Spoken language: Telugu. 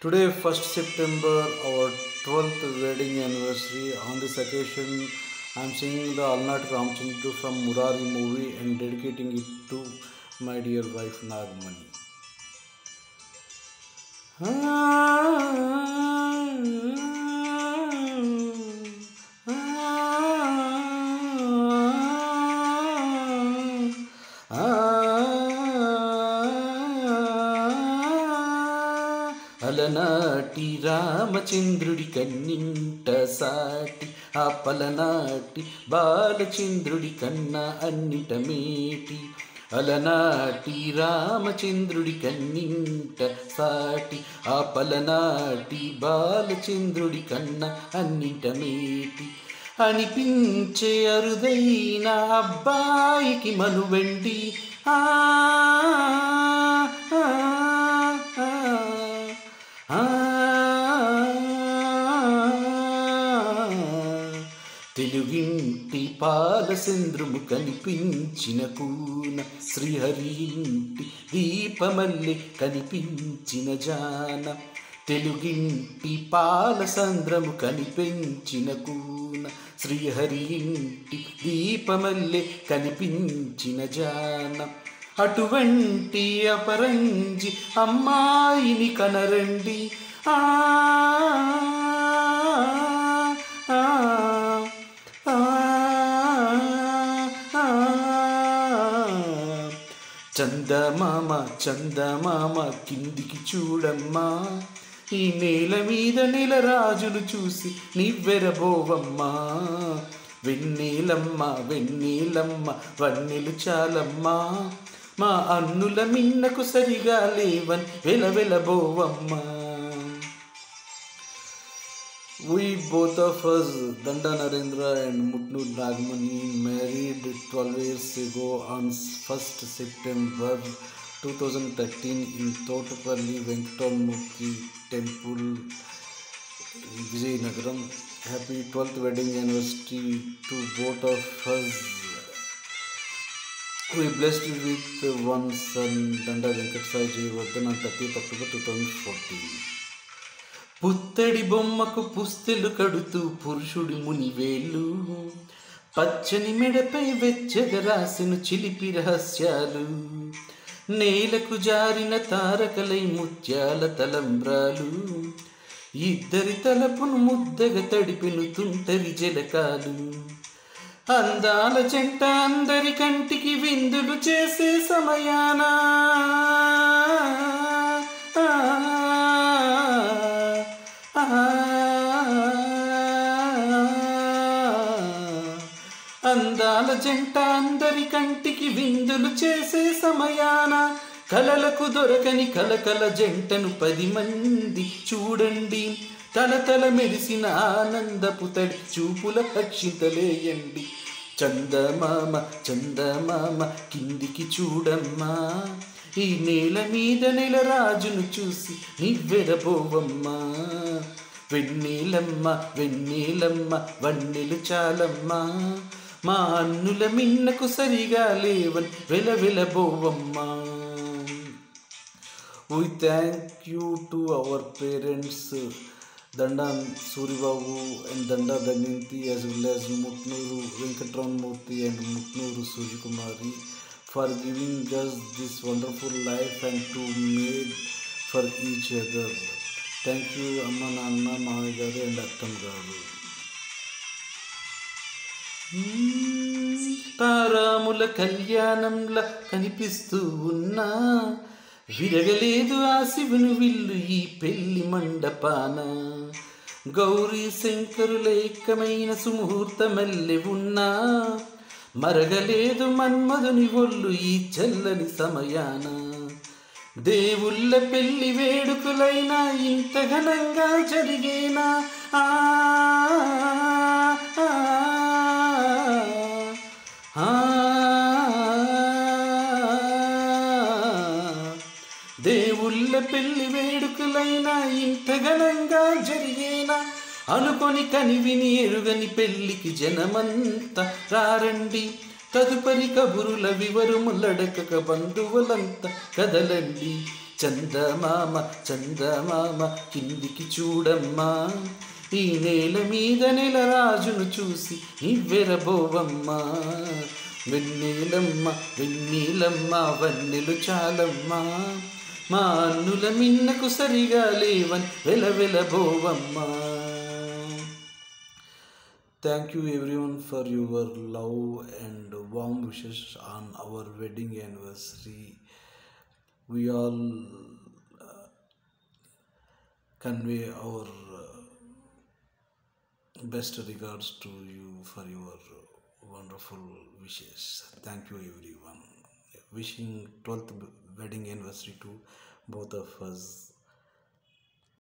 Today, 1st September, our 12th wedding anniversary. On this occasion, I am singing the Alnat Ramchandra from Murari movie and dedicating it to my dear wife Nagmani. అలనాటి రామచంద్రుడి కన్నింట సాటి ఆ పలనాటి బాలచంద్రుడి కన్నా అన్నిట మేటి అలనాటి రామచంద్రుడి కన్నింట సాటి ఆ పలనాటి బాలచంద్రుడి కన్నా అన్నిట మేటి అనిపించే అరుదైన అబ్బాయికి మనువెండి ఆ తెలుగింటి పాలచంద్రుము కనిపించిన కూన శ్రీహరి ఇంటి దీపమల్లె కనిపించిన జాన తెలుగింటి పాలచంద్రము కనిపించిన కూన శ్రీహరి ఇంటి దీపమల్లె కనిపించిన జాన అటువంటి అపరంజి అమ్మాయిని కనరండి ఆ చందమామ చందమామ కిందికి చూడమ్మా ఈ నేల మీద నెల రాజులు చూసి నివ్వెరబోవమ్మా వెన్నీలమ్మ వెన్నీలమ్మ వన్నెలు చాలమ్మా మా అన్నుల మిన్నకు సరిగా లేవని వెలవెలబోవమ్మా. We both of us, Danda Narendra and Mutnur Nagmani, married 12 years ago on 1st September 2013 in Totapalli Venkatamurthy Temple, Vijayanagaram. Happy 12th wedding anniversary to both of us. We blessed with one son, Danda Venkateswara Jayawardhan, on 30th October 2014. పుత్తడి బొమ్మకు పుస్తెలు కడుతూ పురుషుడి మునివేళ్ళు పచ్చని మెడపై వెచ్చగా రాసిన చిలిపి రహస్యాలు నేలకు జారిన తారకలై ముత్యాల తలంబ్రాలు ఇద్దరి తలపును ముద్దగా తడిపిను తుంటరి జలకాలు అందాల జంట అందరి కంటికి విందులు చేసే సమయాన అందాల జంట అందరి కంటికి విందులు చేసే సమయాన కలలకు దొరకని కలకల జంటను 10 మంది చూడండి తలతల మెరిసిన ఆనందపు తడి చూపుల అక్షింతలేయండి చందమామ చందమామ కిందికి చూడమ్మా ఈ నేల మీద నెల రాజును చూసి నివ్వెరబోవమ్మా వెన్నీలమ్మ వెన్నీలమ్మ వన్నెలు చాలమ్మా మా అన్నుల మిన్నకు సరిగా లేవని వెలవెలబోవమ్మా. We thank you to our parents Danda Suribabu and Danda Daginti as well as Mutnuru Venkatramurthy and Mutnuru Sujikumari for giving us this wonderful life and to made for each other. Thank you Amma Nanna Mahagaru and Attam Garu. తారాముల కళ్యాణంలా కనిపిస్తూ ఉన్నా విరగలేదు ఆ శివుని విల్లు ఈ పెళ్లి మండపాన గౌరీ శంకరుల ఏకమైన సుముహూర్తమల్లె ఉన్నా మరగలేదు మన్మధుని ఒళ్ళు ఈ చల్లని సమయాన దేవుళ్ళ పెళ్లి వేడుకలైనా ఇంత ఘనంగా జరిగేనా దేవుళ్ళ పెళ్లి వేడుకలైనా ఇంత ఘనంగా జరిగేనా అనుకొని కనివిని ఎరుగని పెళ్లికి జనమంతా రారండి తదుపరి కబురుల వివరములడకక బంధువులంతా కదలండి చందమామ చందమామ కిందికి చూడమ్మా, ఈ నేల మీద నెల రాజును చూసి నివ్వెరబోవమ్మా. వెన్నీలమ్మ వెన్నీలమ్మ వన్నెలు చాలమ్మా, మా అన్నుల మిన్నకు సరిగా లేవని వెలవెలబోవమ్మా. Thank you everyone for your love and warm wishes on our wedding anniversary. We all convey our best regards to you for your wonderful wishes. Thank you everyone. Wishing 12th wedding anniversary to both of us.